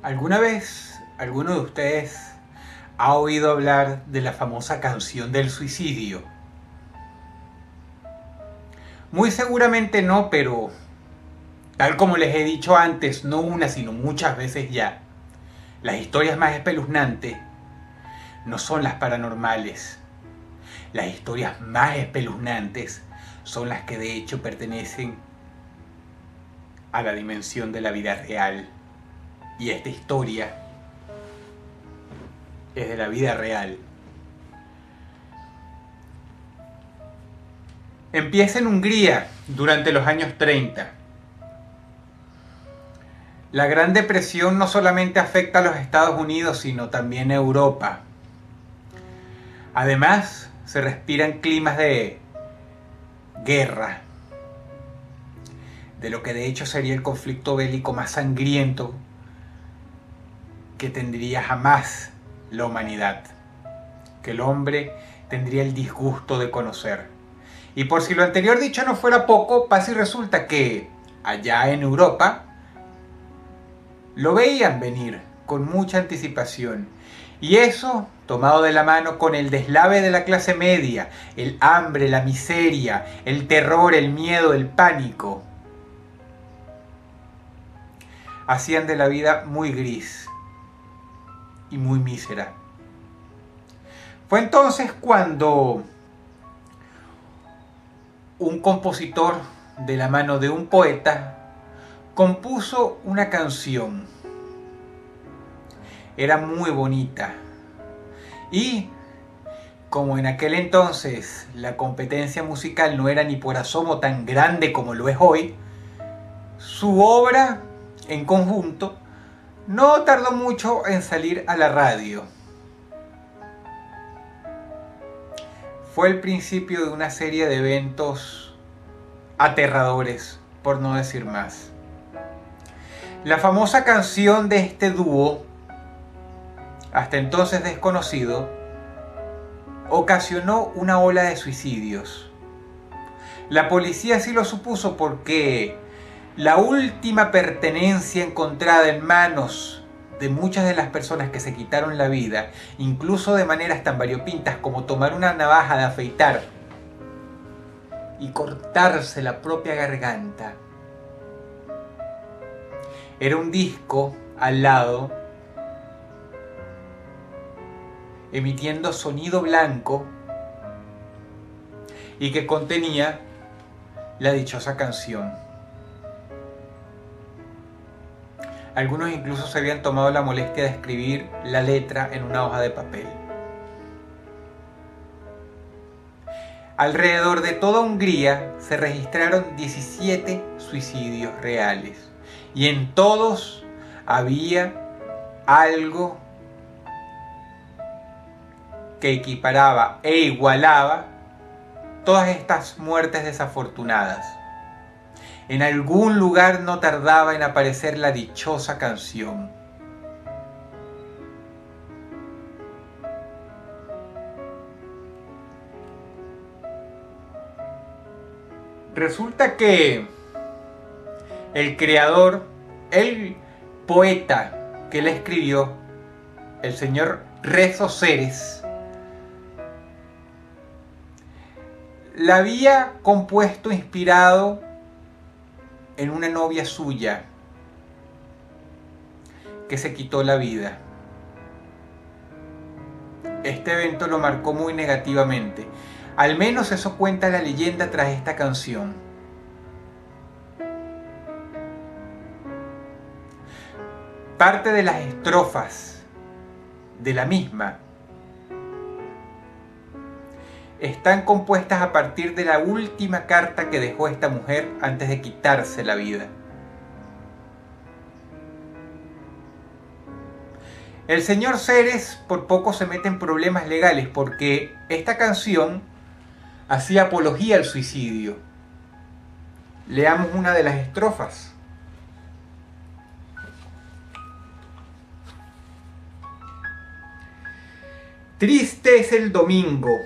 ¿Alguna vez alguno de ustedes ha oído hablar de la famosa canción del suicidio? Muy seguramente no, pero tal como les he dicho antes, no una sino muchas veces ya, las historias más espeluznantes no son las paranormales. Las historias más espeluznantes son las que de hecho pertenecen a la dimensión de la vida real. Y esta historia es de la vida real. Empieza en Hungría durante los años 30. La Gran Depresión no solamente afecta a los Estados Unidos, sino también a Europa. Además, se respiran climas de guerra, de lo que de hecho sería el conflicto bélico más sangriento que tendría jamás la humanidad, que el hombre tendría el disgusto de conocer. Y por si lo anterior dicho no fuera poco, pasa y resulta que allá en Europa lo veían venir con mucha anticipación. Y eso, tomado de la mano con el deslave de la clase media, el hambre, la miseria, el terror, el miedo, el pánico, hacían de la vida muy gris y muy mísera. Fue entonces cuando un compositor, de la mano de un poeta, compuso una canción. Era muy bonita. Y como en aquel entonces la competencia musical no era ni por asomo tan grande como lo es hoy, su obra en conjunto no tardó mucho en salir a la radio. Fue el principio de una serie de eventos aterradores, por no decir más. La famosa canción de este dúo, hasta entonces desconocido, ocasionó una ola de suicidios. La policía sí lo supuso porque la última pertenencia encontrada en manos de muchas de las personas que se quitaron la vida, incluso de maneras tan variopintas como tomar una navaja de afeitar y cortarse la propia garganta, era un disco al lado emitiendo sonido blanco y que contenía la dichosa canción. Algunos incluso se habían tomado la molestia de escribir la letra en una hoja de papel. Alrededor de toda Hungría se registraron 17 suicidios reales y en todos había algo que equiparaba e igualaba todas estas muertes desafortunadas. En algún lugar no tardaba en aparecer la dichosa canción. Resulta que el creador, el poeta que la escribió, el señor Rezo Ceres, la había compuesto inspirado en una novia suya que se quitó la vida. Este evento lo marcó muy negativamente. Al menos eso cuenta la leyenda tras esta canción. Parte de las estrofas de la misma están compuestas a partir de la última carta que dejó esta mujer antes de quitarse la vida. El señor Ceres por poco se mete en problemas legales porque esta canción hacía apología al suicidio. Leamos una de las estrofas. Triste es el domingo,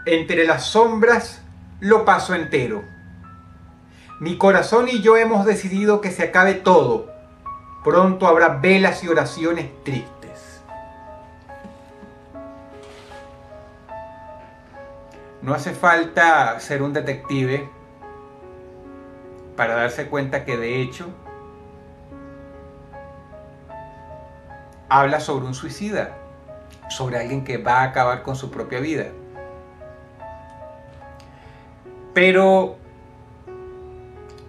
entre las sombras lo paso entero. Mi corazón y yo hemos decidido que se acabe todo. Pronto habrá velas y oraciones tristes. No hace falta ser un detective para darse cuenta que de hecho habla sobre un suicida, sobre alguien que va a acabar con su propia vida. Pero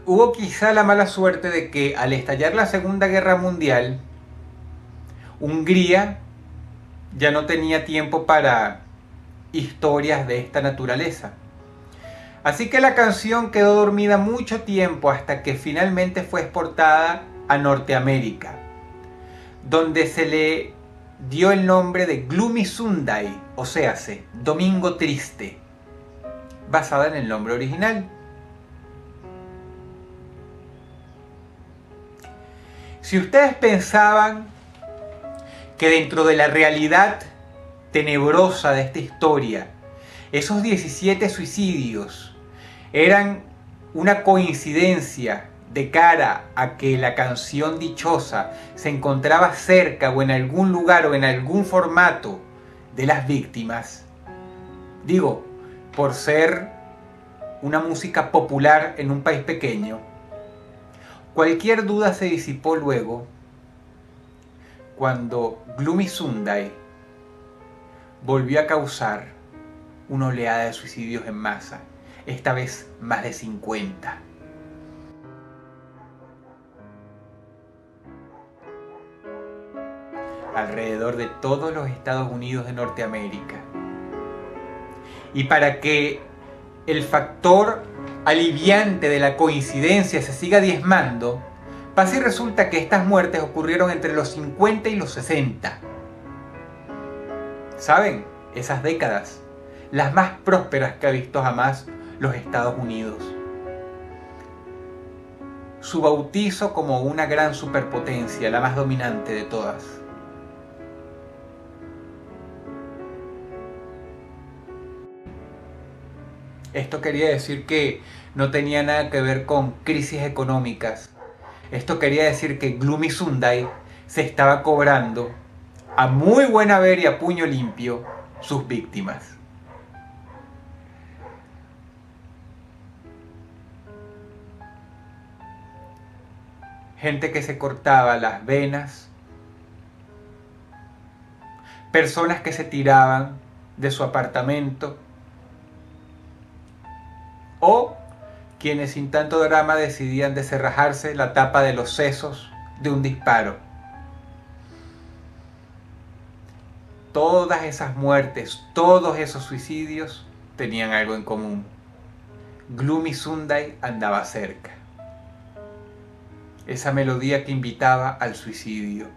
hubo quizá la mala suerte de que al estallar la Segunda Guerra Mundial, Hungría ya no tenía tiempo para historias de esta naturaleza. Así que la canción quedó dormida mucho tiempo hasta que finalmente fue exportada a Norteamérica, donde se le dio el nombre de Gloomy Sunday, o sea, Domingo Triste, basada en el nombre original. Si ustedes pensaban que dentro de la realidad tenebrosa de esta historia, esos 17 suicidios eran una coincidencia de cara a que la canción dichosa se encontraba cerca o en algún lugar o en algún formato de las víctimas, digo, por ser una música popular en un país pequeño, cualquier duda se disipó luego cuando Gloomy Sunday volvió a causar una oleada de suicidios en masa, esta vez más de 50. Alrededor de todos los Estados Unidos de Norteamérica. Y para que el factor aliviante de la coincidencia se siga diezmando, pasa y resulta que estas muertes ocurrieron entre los 50 y los 60. ¿Saben? Esas décadas, las más prósperas que ha visto jamás los Estados Unidos. Su bautizo como una gran superpotencia, la más dominante de todas. Esto quería decir que no tenía nada que ver con crisis económicas. Esto quería decir que Gloomy Sunday se estaba cobrando a muy buen haber y a puño limpio sus víctimas. Gente que se cortaba las venas, personas que se tiraban de su apartamento, o quienes sin tanto drama decidían desenrajarse la tapa de los sesos de un disparo. Todas esas muertes, todos esos suicidios tenían algo en común. Gloomy Sunday andaba cerca. Esa melodía que invitaba al suicidio.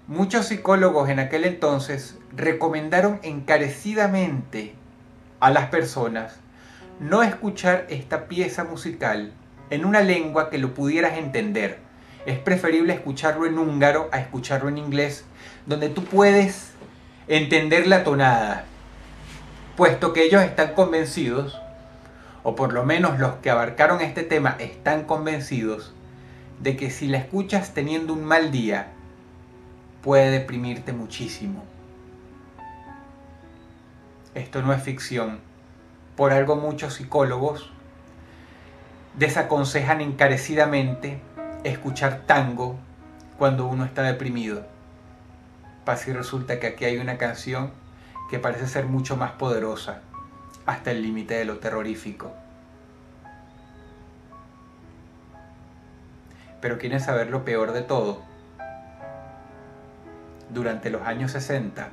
Muchos psicólogos en aquel entonces recomendaron encarecidamente a las personas no escuchar esta pieza musical en una lengua que lo pudieras entender. Es preferible escucharlo en húngaro a escucharlo en inglés, donde tú puedes entender la tonada, puesto que ellos están convencidos, o por lo menos los que abarcaron este tema están convencidos, de que si la escuchas teniendo un mal día, puede deprimirte muchísimo. Esto no es ficción. Por algo muchos psicólogos desaconsejan encarecidamente escuchar tango cuando uno está deprimido. Pasa y resulta que aquí hay una canción que parece ser mucho más poderosa, hasta el límite de lo terrorífico. Pero ¿quieren saber lo peor de todo? Durante los años 60,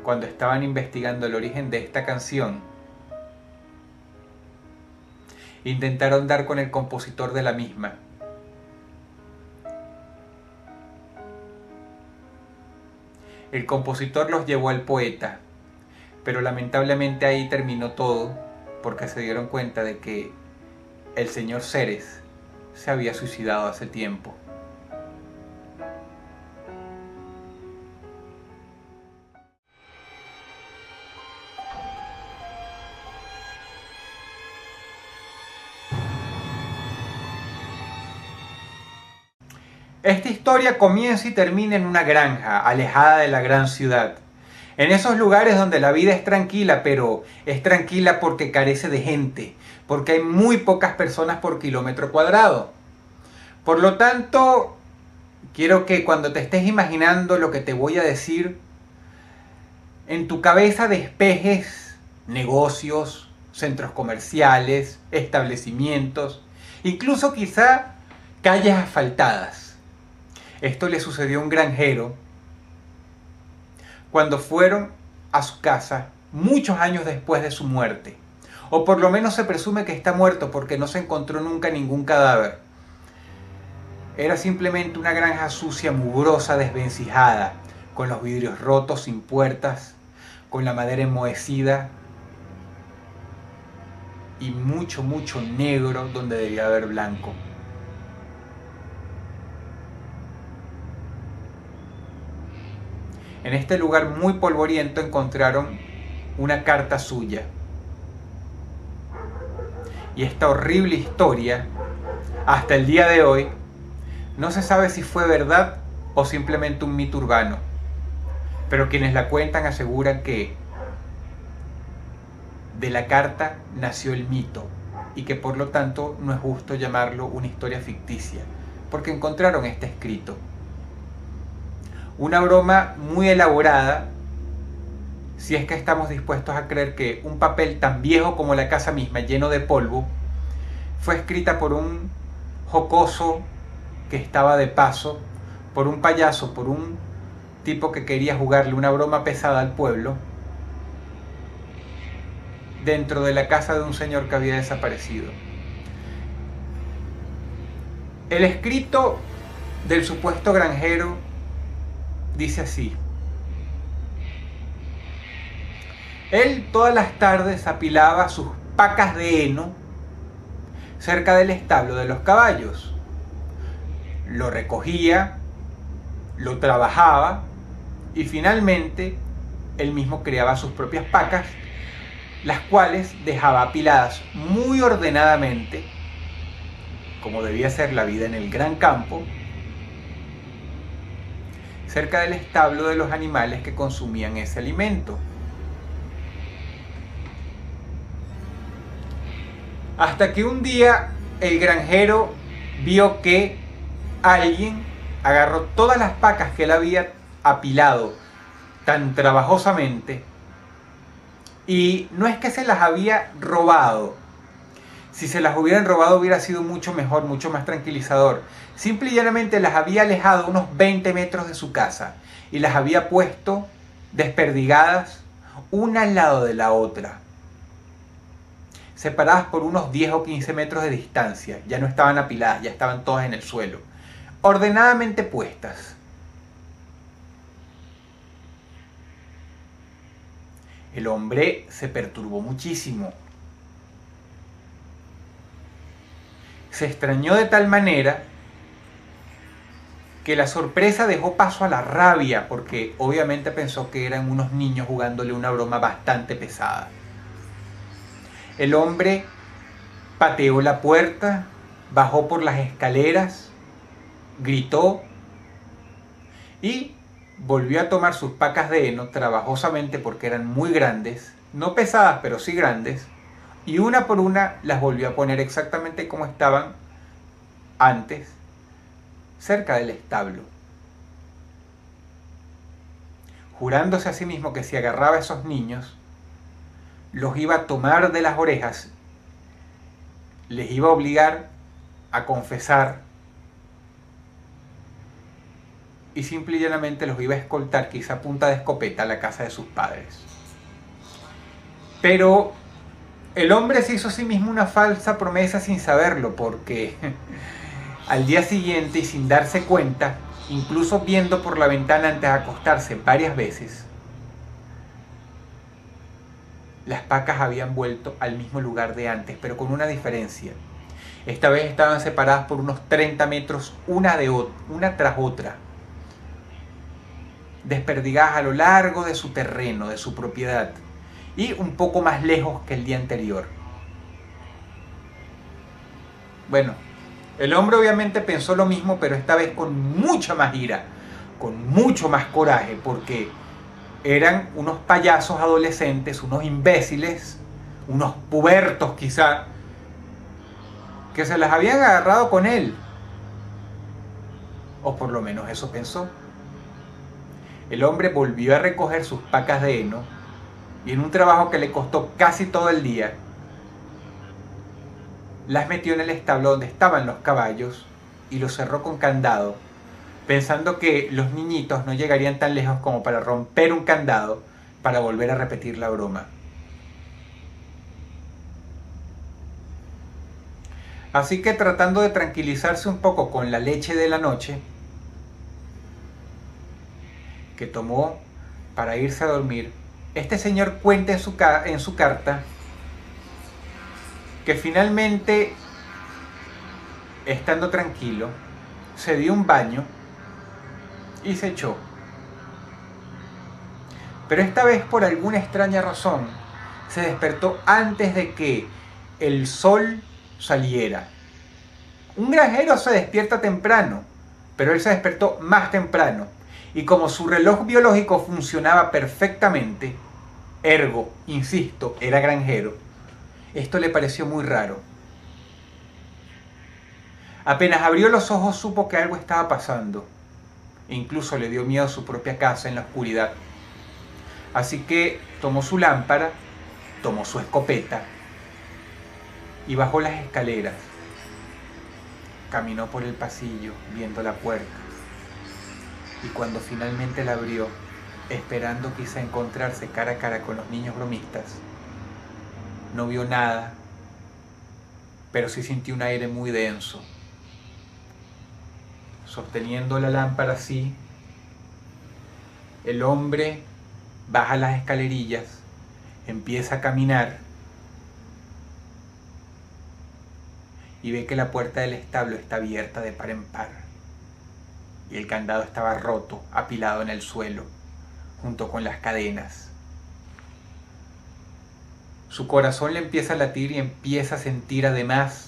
cuando estaban investigando el origen de esta canción, intentaron dar con el compositor de la misma. El compositor los llevó al poeta, pero lamentablemente ahí terminó todo, porque se dieron cuenta de que el señor Ceres se había suicidado hace tiempo. Esta historia comienza y termina en una granja, alejada de la gran ciudad. En esos lugares donde la vida es tranquila, pero es tranquila porque carece de gente, porque hay muy pocas personas por kilómetro cuadrado. Por lo tanto, quiero que cuando te estés imaginando lo que te voy a decir, en tu cabeza despejes negocios, centros comerciales, establecimientos, incluso quizá calles asfaltadas. Esto le sucedió a un granjero cuando fueron a su casa muchos años después de su muerte. O por lo menos se presume que está muerto porque no se encontró nunca ningún cadáver. Era simplemente una granja sucia, mugrosa, desvencijada, con los vidrios rotos, sin puertas, con la madera enmohecida y mucho, mucho negro donde debía haber blanco. En este lugar muy polvoriento encontraron una carta suya. Y esta horrible historia, hasta el día de hoy, no se sabe si fue verdad o simplemente un mito urbano. Pero quienes la cuentan aseguran que de la carta nació el mito y que por lo tanto no es justo llamarlo una historia ficticia, porque encontraron este escrito. Una broma muy elaborada, si es que estamos dispuestos a creer que un papel tan viejo como la casa misma, lleno de polvo, fue escrita por un jocoso que estaba de paso, por un payaso, por un tipo que quería jugarle una broma pesada al pueblo, dentro de la casa de un señor que había desaparecido. El escrito del supuesto granjero dice así: él todas las tardes apilaba sus pacas de heno cerca del establo de los caballos. Lo recogía, lo trabajaba y finalmente él mismo creaba sus propias pacas, las cuales dejaba apiladas muy ordenadamente, como debía ser la vida en el gran campo, cerca del establo de los animales que consumían ese alimento. Hasta que un día el granjero vio que alguien agarró todas las pacas que él había apilado tan trabajosamente, y no es que se las había robado. Si se las hubieran robado hubiera sido mucho mejor, mucho más tranquilizador. Simple y llanamente las había alejado unos 20 metros de su casa y las había puesto desperdigadas una al lado de la otra, separadas por unos 10 o 15 metros de distancia. Ya no estaban apiladas, ya estaban todas en el suelo, ordenadamente puestas. El hombre se perturbó muchísimo. Se extrañó de tal manera que la sorpresa dejó paso a la rabia, porque obviamente pensó que eran unos niños jugándole una broma bastante pesada. El hombre pateó la puerta, bajó por las escaleras, gritó y volvió a tomar sus pacas de heno trabajosamente, porque eran muy grandes, no pesadas pero sí grandes, y una por una las volvió a poner exactamente como estaban antes, cerca del establo, jurándose a sí mismo que si agarraba a esos niños, los iba a tomar de las orejas, les iba a obligar a confesar y simple y llanamente los iba a escoltar, quizá a punta de escopeta, a la casa de sus padres. Pero el hombre se hizo a sí mismo una falsa promesa sin saberlo, porque al día siguiente, y sin darse cuenta, incluso viendo por la ventana antes de acostarse varias veces, las pacas habían vuelto al mismo lugar de antes, pero con una diferencia. Esta vez estaban separadas por unos 30 metros una tras otra, desperdigadas a lo largo de su terreno, de su propiedad, y un poco más lejos que el día anterior. Bueno, El hombre obviamente pensó lo mismo, pero esta vez con mucha más ira, con mucho más coraje, porque eran unos payasos adolescentes, unos imbéciles, unos pubertos quizá, que se las habían agarrado con él. O por lo menos eso pensó. El hombre volvió a recoger sus pacas de heno y en un trabajo que le costó casi todo el día, las metió en el establo donde estaban los caballos y los cerró con candado, pensando que los niñitos no llegarían tan lejos como para romper un candado para volver a repetir la broma. Así que tratando de tranquilizarse un poco con la leche de la noche que tomó para irse a dormir, este señor cuenta en su carta que finalmente, estando tranquilo, se dio un baño y se echó. Pero esta vez, por alguna extraña razón, se despertó antes de que el sol saliera. Un granjero se despierta temprano, pero él se despertó más temprano. Y como su reloj biológico funcionaba perfectamente, ergo, insisto, era granjero, esto le pareció muy raro. Apenas abrió los ojos supo que algo estaba pasando. E incluso le dio miedo a su propia casa en la oscuridad. Así que tomó su lámpara, tomó su escopeta y bajó las escaleras. Caminó por el pasillo viendo la puerta. Y cuando finalmente la abrió, esperando quizá encontrarse cara a cara con los niños bromistas, no vio nada, pero sí sintió un aire muy denso. Sosteniendo la lámpara así, el hombre baja las escalerillas, empieza a caminar y ve que la puerta del establo está abierta de par en par y el candado estaba roto, apilado en el suelo, junto con las cadenas. Su corazón le empieza a latir y empieza a sentir además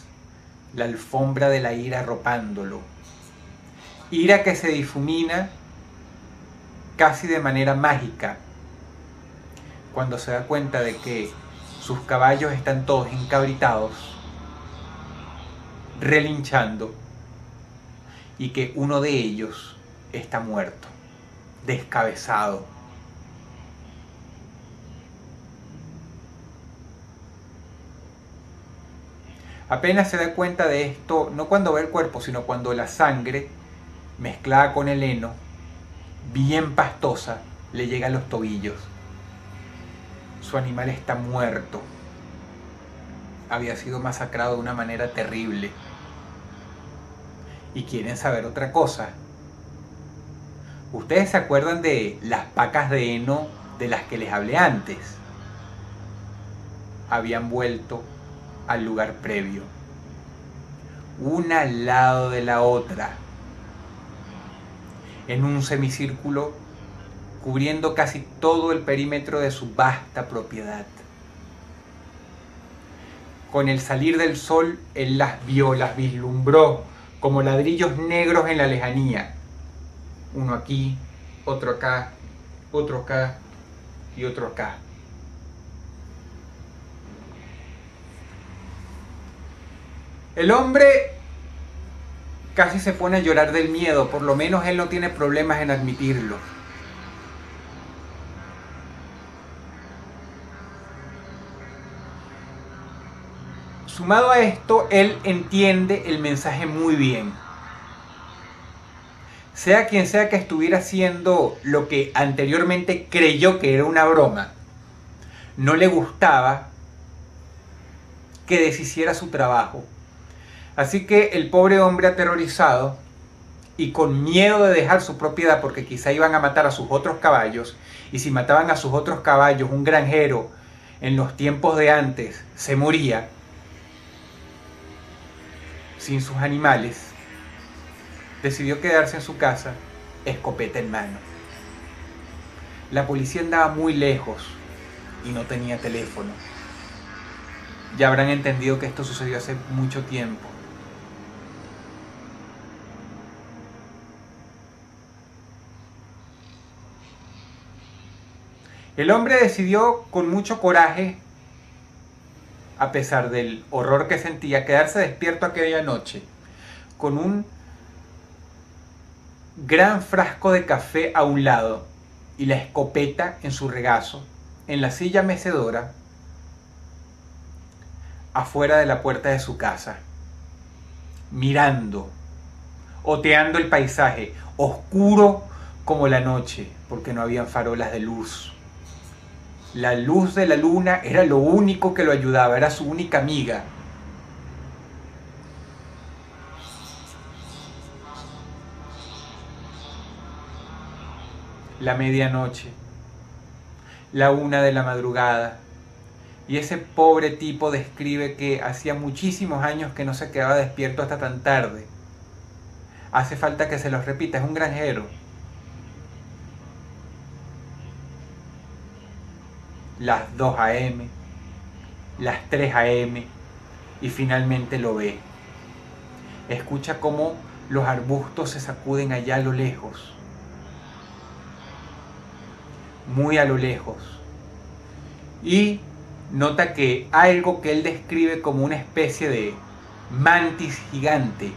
la alfombra de la ira arropándolo. Ira que se difumina casi de manera mágica cuando se da cuenta de que sus caballos están todos encabritados, relinchando, y que uno de ellos está muerto, descabezado. Apenas se da cuenta de esto, no cuando ve el cuerpo, sino cuando la sangre, mezclada con el heno, bien pastosa, le llega a los tobillos. Su animal está muerto. Había sido masacrado de una manera terrible. ¿Y quieren saber otra cosa? ¿Ustedes se acuerdan de las pacas de heno de las que les hablé antes? Habían vuelto al lugar previo, una al lado de la otra, en un semicírculo cubriendo casi todo el perímetro de su vasta propiedad. Con el salir del sol, él las vio, las vislumbró como ladrillos negros en la lejanía. Uno aquí, otro acá y otro acá. El hombre casi se pone a llorar del miedo, por lo menos él no tiene problemas en admitirlo. Sumado a esto, él entiende el mensaje muy bien. Sea quien sea que estuviera haciendo lo que anteriormente creyó que era una broma, no le gustaba que deshiciera su trabajo. Así que el pobre hombre, aterrorizado y con miedo de dejar su propiedad porque quizá iban a matar a sus otros caballos, y si mataban a sus otros caballos, un granjero en los tiempos de antes se moría sin sus animales, decidió quedarse en su casa, escopeta en mano. La policía andaba muy lejos y no tenía teléfono. Ya habrán entendido que esto sucedió hace mucho tiempo. El hombre decidió con mucho coraje, a pesar del horror que sentía, quedarse despierto aquella noche con un gran frasco de café a un lado y la escopeta en su regazo, en la silla mecedora, afuera de la puerta de su casa, mirando, oteando el paisaje, oscuro como la noche, porque no habían farolas de luz. La luz de la luna era lo único que lo ayudaba, era su única amiga. La medianoche, la 1 de la madrugada, y ese pobre tipo describe que hacía muchísimos años que no se quedaba despierto hasta tan tarde. Hace falta que se los repita, es un granjero. Las 2 a.m., las 3 a.m. y finalmente lo ve. Escucha cómo los arbustos se sacuden allá a lo lejos, muy a lo lejos, y nota que algo que él describe como una especie de mantis gigante,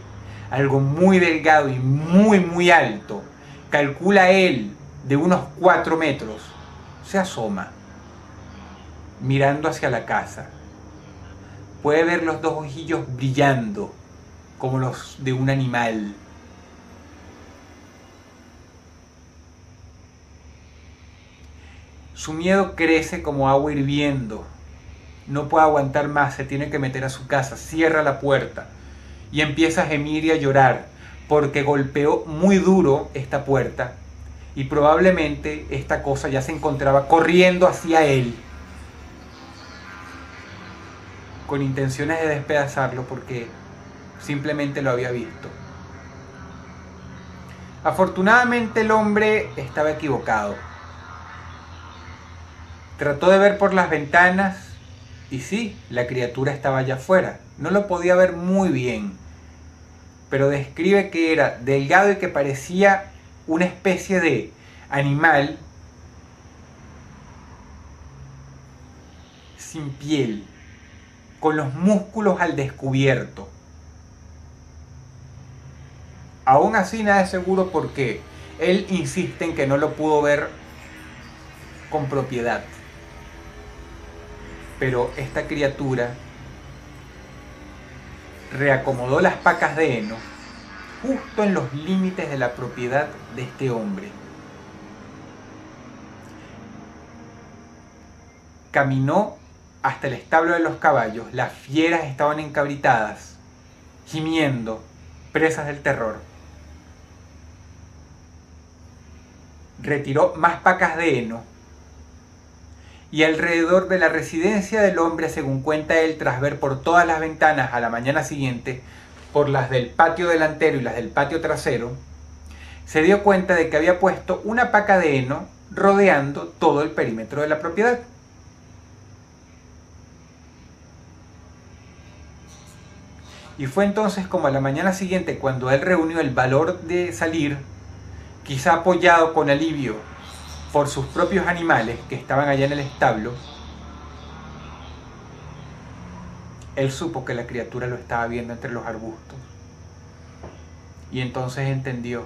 algo muy delgado y muy alto, calcula él de unos 4 metros, se asoma mirando hacia la casa. Puede ver los 2 ojillos brillando como los de un animal. Su miedo crece como agua hirviendo. No puede aguantar más, se tiene que meter a su casa, cierra la puerta y empieza a gemir y a llorar porque golpeó muy duro esta puerta y probablemente esta cosa ya se encontraba corriendo hacia él con intenciones de despedazarlo porque simplemente lo había visto. Afortunadamente el hombre estaba equivocado. Trató de ver por las ventanas y sí, la criatura estaba allá afuera. No lo podía ver muy bien, pero describe que era delgado y que parecía una especie de animal sin piel, con los músculos al descubierto. Aún así nada es seguro porque él insiste en que no lo pudo ver con propiedad. Pero esta criatura reacomodó las pacas de heno justo en los límites de la propiedad de este hombre. Caminó hasta el establo de los caballos. Las fieras estaban encabritadas, gimiendo, presas del terror. Retiró más pacas de heno y alrededor de la residencia del hombre, según cuenta él, tras ver por todas las ventanas a la mañana siguiente, por las del patio delantero y las del patio trasero, se dio cuenta de que había puesto una paca de heno rodeando todo el perímetro de la propiedad. Y fue entonces como a la mañana siguiente cuando él reunió el valor de salir, quizá apoyado con alivio por sus propios animales que estaban allá en el establo, él supo que la criatura lo estaba viendo entre los arbustos. Y entonces entendió.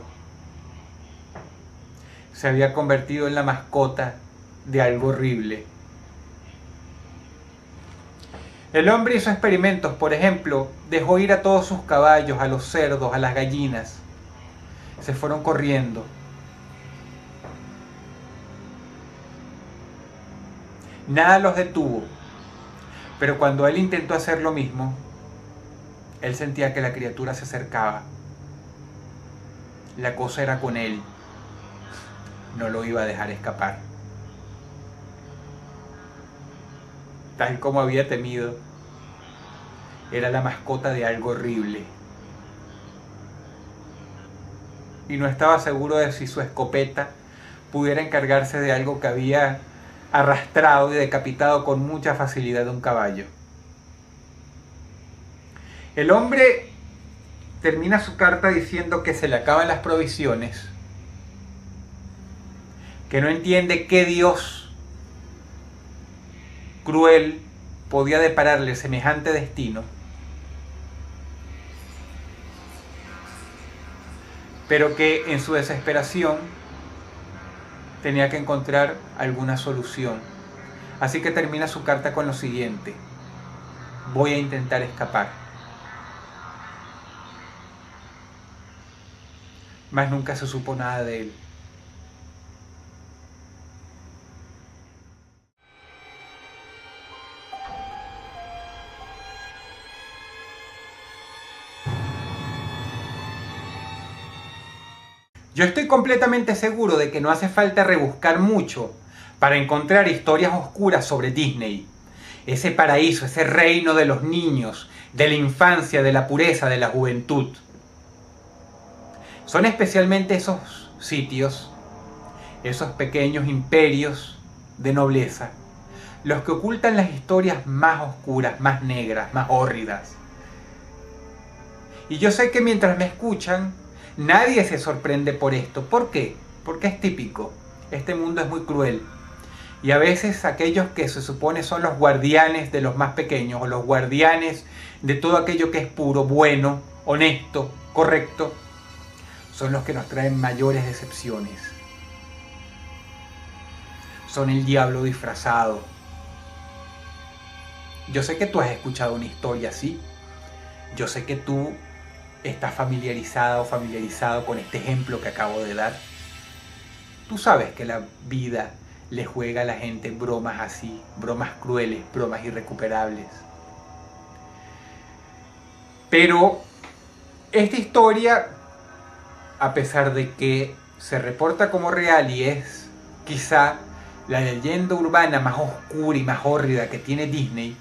Se había convertido en la mascota de algo horrible. El hombre hizo experimentos, por ejemplo, dejó ir a todos sus caballos, a los cerdos, a las gallinas. Se fueron corriendo. Nada los detuvo, pero cuando él intentó hacer lo mismo, él sentía que la criatura se acercaba. La cosa era con él, no lo iba a dejar escapar. Tal como había temido, era la mascota de algo horrible. Y no estaba seguro de si su escopeta pudiera encargarse de algo que había arrastrado y decapitado con mucha facilidad de un caballo. El hombre termina su carta diciendo que se le acaban las provisiones, que no entiende qué Dios cruel podía depararle semejante destino, pero que en su desesperación tenía que encontrar alguna solución. Así que termina su carta con lo siguiente: voy a intentar escapar. Mas nunca se supo nada de él. Yo estoy completamente seguro de que no hace falta rebuscar mucho para encontrar historias oscuras sobre Disney. Ese paraíso, ese reino de los niños, de la infancia, de la pureza, de la juventud. Son especialmente esos sitios, esos pequeños imperios de nobleza, los que ocultan las historias más oscuras, más negras, más hórridas. Y yo sé que mientras me escuchan, nadie se sorprende por esto. ¿Por qué? Porque es típico. Este mundo es muy cruel. Y a veces aquellos que se supone son los guardianes de los más pequeños, o los guardianes de todo aquello que es puro, bueno, honesto, correcto, son los que nos traen mayores decepciones. Son el diablo disfrazado. Yo sé que tú has escuchado una historia así. Yo sé que tú estás familiarizada o familiarizado con este ejemplo que acabo de dar. Tú sabes que la vida le juega a la gente bromas así, bromas crueles, bromas irrecuperables. Pero esta historia, a pesar de que se reporta como real y es quizá la leyenda urbana más oscura y más hórrida que tiene Disney,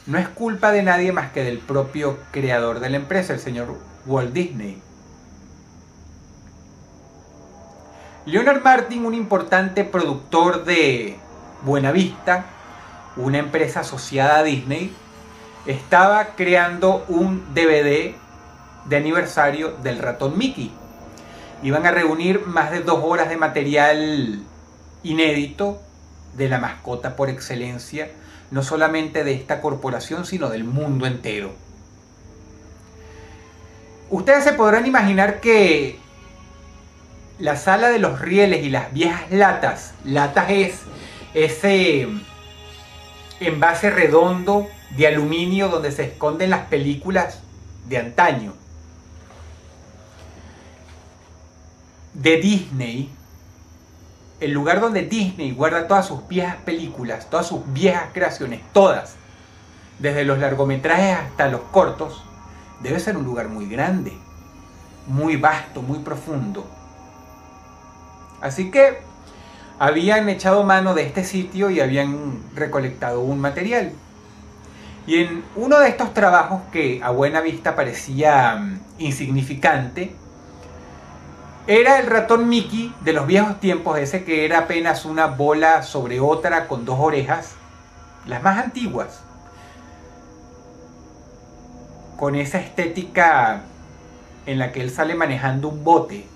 no es culpa de nadie más que del propio creador de la empresa, el señor Walt Disney. Leonard Maltin, un importante productor de Buena Vista, una empresa asociada a Disney, estaba creando un DVD de aniversario del ratón Mickey. Iban a reunir más de 2 horas de material inédito de la mascota por excelencia, no solamente de esta corporación, sino del mundo entero. Ustedes se podrán imaginar que la sala de los rieles y las viejas latas es ese envase redondo de aluminio donde se esconden las películas de antaño. De Disney, el lugar donde Disney guarda todas sus viejas películas, todas sus viejas creaciones, todas, desde los largometrajes hasta los cortos, debe ser un lugar muy grande, muy vasto, muy profundo. Así que habían echado mano de este sitio y habían recolectado un material. Y en uno de estos trabajos que a buena vista parecía insignificante, era el ratón Mickey de los viejos tiempos, ese que era apenas una bola sobre otra con 2 orejas, las más antiguas, con esa estética en la que él sale manejando un bote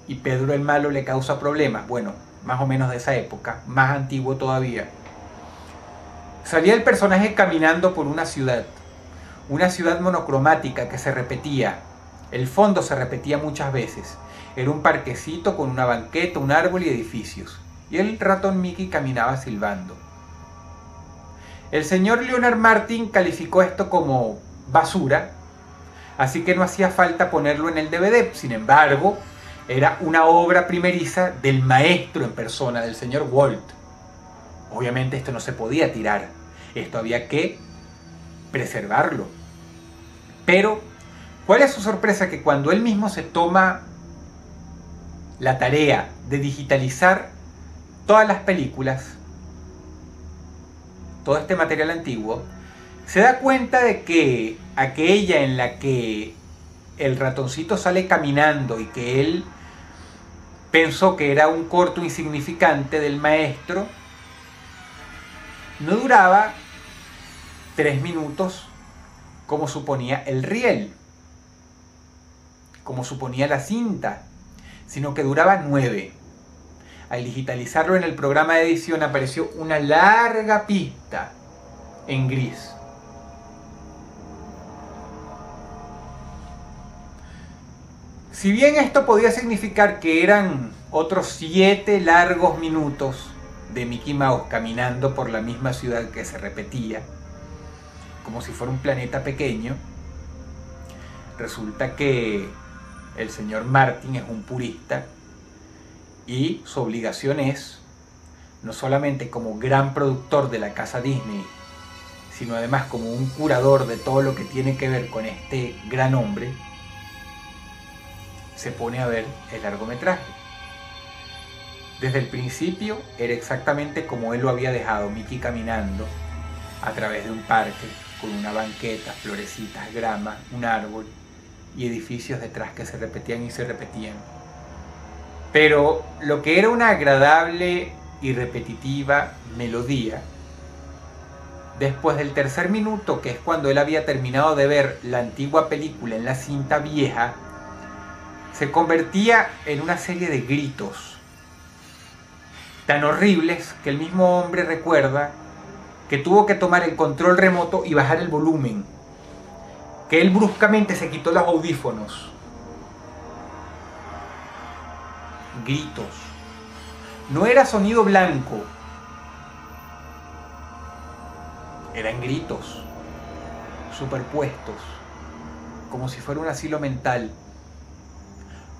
y Pedro el Malo le causa problemas. Bueno, más o menos de esa época, más antiguo todavía. Salía el personaje caminando por una ciudad monocromática que se repetía. El fondo se repetía muchas veces. Era un parquecito con una banqueta, un árbol y edificios. Y el ratón Mickey caminaba silbando. El señor Leonard Maltin calificó esto como basura, así que no hacía falta ponerlo en el DVD. Sin embargo, era una obra primeriza del maestro en persona, del señor Walt. Obviamente esto no se podía tirar. Esto había que preservarlo. Pero, ¿cuál es su sorpresa? Que cuando él mismo se toma la tarea de digitalizar todas las películas, todo este material antiguo, se da cuenta de que aquella en la que el ratoncito sale caminando y que él pensó que era un corto insignificante del maestro, no duraba 3 minutos como suponía el riel, como suponía la cinta, sino que duraba 9. al digitalizarlo en el programa de edición, apareció una larga pista en gris. Si bien esto podía significar que eran otros 7 largos minutos de Mickey Mouse caminando por la misma ciudad que se repetía, como si fuera un planeta pequeño, resulta que el señor Martin es un purista y su obligación es, no solamente como gran productor de la casa Disney, sino además como un curador de todo lo que tiene que ver con este gran hombre, se pone a ver el largometraje. Desde el principio era exactamente como él lo había dejado, Mickey caminando a través de un parque con una banqueta, florecitas, grama, un árbol y edificios detrás que se repetían y se repetían. Pero lo que era una agradable y repetitiva melodía, después del tercer minuto, que es cuando él había terminado de ver la antigua película en la cinta vieja, se convertía en una serie de gritos tan horribles que el mismo hombre recuerda que tuvo que tomar el control remoto y bajar el volumen, que él bruscamente se quitó los audífonos. Gritos. No era sonido blanco, eran gritos superpuestos, como si fuera un asilo mental,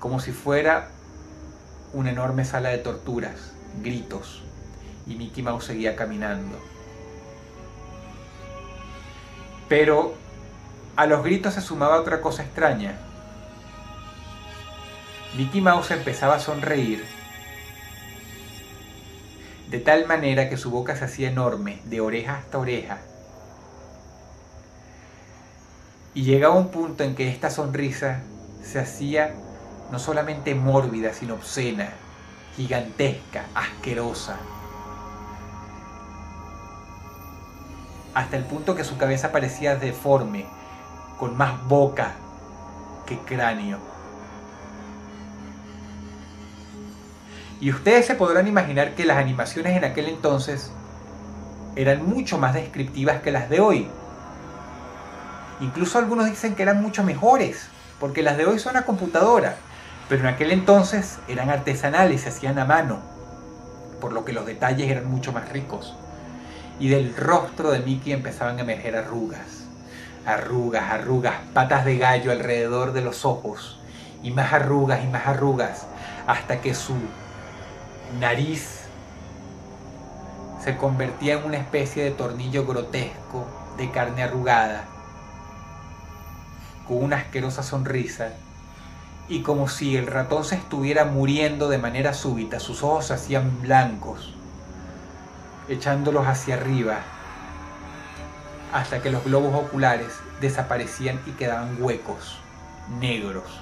como si fuera una enorme sala de torturas. Gritos. Y Mickey Mouse seguía caminando. Pero a los gritos se sumaba otra cosa extraña. Mickey Mouse empezaba a sonreír de tal manera que su boca se hacía enorme, de oreja hasta oreja. Y llegaba un punto en que esta sonrisa se hacía no solamente mórbida, sino obscena, gigantesca, asquerosa. Hasta el punto que su cabeza parecía deforme, con más boca que cráneo. Y ustedes se podrán imaginar que las animaciones en aquel entonces eran mucho más descriptivas que las de hoy. Incluso algunos dicen que eran mucho mejores, porque las de hoy son a computadora, pero en aquel entonces eran artesanales, se hacían a mano, por lo que los detalles eran mucho más ricos. Y del rostro de Mickey empezaban a emerger arrugas, arrugas, arrugas, patas de gallo alrededor de los ojos, y más arrugas, hasta que su nariz se convertía en una especie de tornillo grotesco de carne arrugada, con una asquerosa sonrisa, y como si el ratón se estuviera muriendo de manera súbita, sus ojos se hacían blancos, echándolos hacia arriba, hasta que los globos oculares desaparecían y quedaban huecos, negros.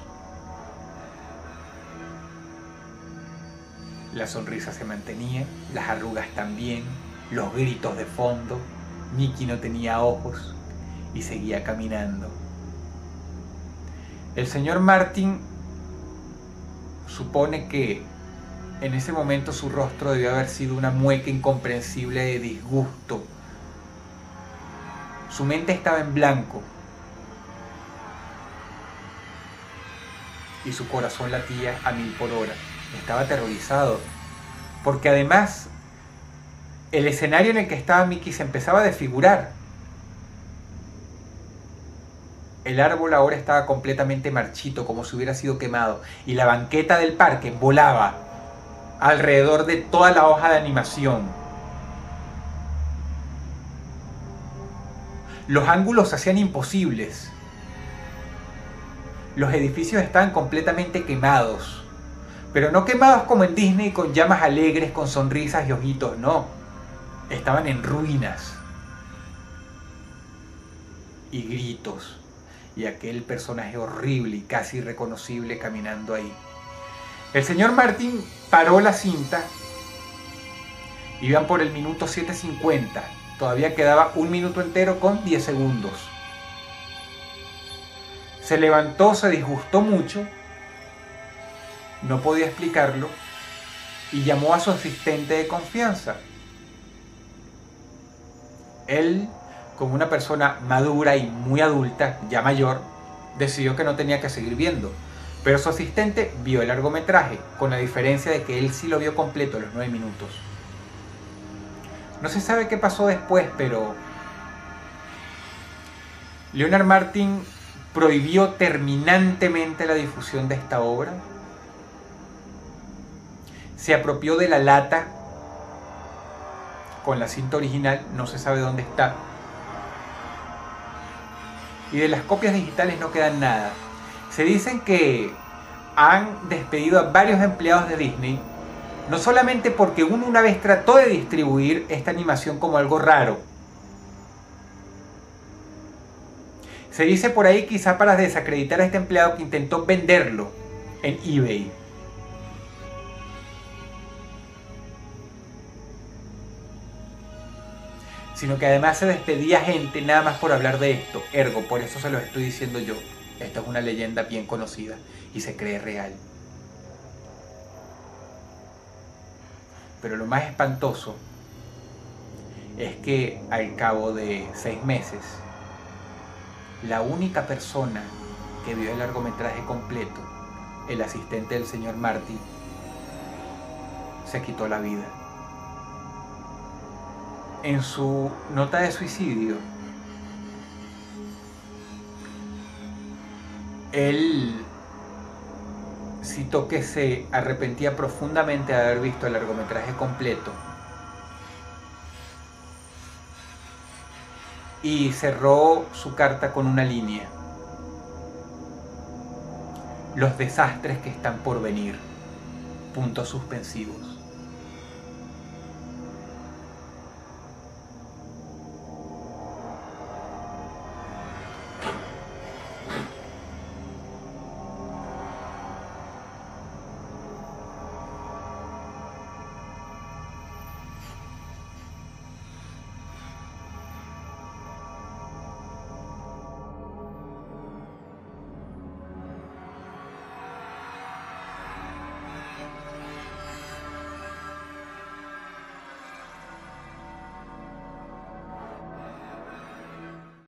La sonrisa se mantenía, las arrugas también, los gritos de fondo. Mickey no tenía ojos y seguía caminando. El señor Martin supone que en ese momento su rostro debió haber sido una mueca incomprensible de disgusto. Su mente estaba en blanco y su corazón latía a 1000 por hora. Estaba aterrorizado, porque además el escenario en el que estaba Mickey se empezaba a desfigurar. El árbol ahora estaba completamente marchito, como si hubiera sido quemado, y la banqueta del parque volaba alrededor de toda la hoja de animación. Los ángulos se hacían imposibles. Los edificios estaban completamente quemados, pero no quemados como en Disney con llamas alegres, con sonrisas y ojitos, no. Estaban en ruinas. Y gritos. Y aquel personaje horrible y casi irreconocible caminando ahí. El señor Martin paró la cinta. Iban por el minuto 7:50. Todavía quedaba 1 minuto entero con 10 segundos. Se levantó, se disgustó mucho. No podía explicarlo. y llamó a su asistente de confianza. Él, como una persona madura y muy adulta, ya mayor, decidió que no tenía que seguir viendo. Pero su asistente vio el largometraje, con la diferencia de que él sí lo vio completo a los 9 minutos. No se sabe qué pasó después, pero Leonard Maltin prohibió terminantemente la difusión de esta obra. Se apropió de la lata con la cinta original, no se sabe dónde está. Y de las copias digitales no queda nada. Se dicen que han despedido a varios empleados de Disney, no solamente porque uno una vez trató de distribuir esta animación como algo raro. Se dice por ahí, quizá para desacreditar a este empleado, que intentó venderlo en eBay. Sino que además se despedía gente nada más por hablar de esto. Ergo, por eso se lo estoy diciendo yo. Esta es una leyenda bien conocida y se cree real. Pero lo más espantoso es que al cabo de 6 meses, la única persona que vio el largometraje completo, el asistente del señor Maltin, se quitó la vida. En su nota de suicidio, él citó que se arrepentía profundamente de haber visto el largometraje completo y cerró su carta con una línea: los desastres que están por venir, puntos suspensivos.